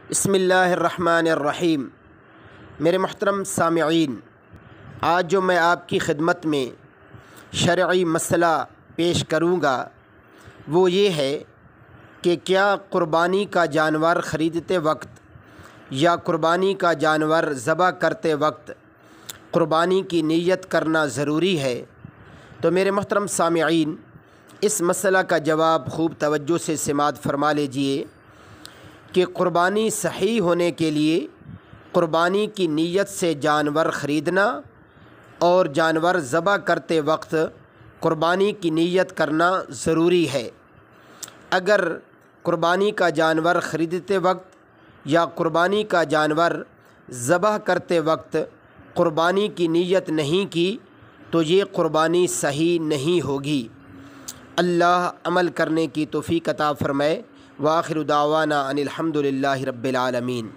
بسم اللہ الرحمن الرحیم۔ میرے محترم سامعین، آج جو میں آپ کی خدمت میں شرعی مسئلہ پیش کروں گا وہ یہ ہے کہ کیا قربانی کا جانور خریدتے وقت یا قربانی کا جانور ذبح کرتے وقت قربانی کی نیت کرنا ضروری ہے؟ تو میرے محترم سامعین، اس مسئلہ کا جواب خوب توجہ سے سماعت فرما لیجئے کہ قربانی صحیح ہونے کے لیے قربانی کی نیت سے جانور خریدنا اور جانور ذبح کرتے وقت قربانی کی نیت کرنا ضروری ہے۔ اگر قربانی کا جانور خریدتے وقت یا قربانی کا جانور ذبح کرتے وقت قربانی کی نیت نہیں کی تو یہ قربانی صحیح نہیں ہوگی۔ اللہ عمل کرنے کی توفیق عطا فرمائے۔ وآخر دعوانا ان الحمد للہ رب العالمین۔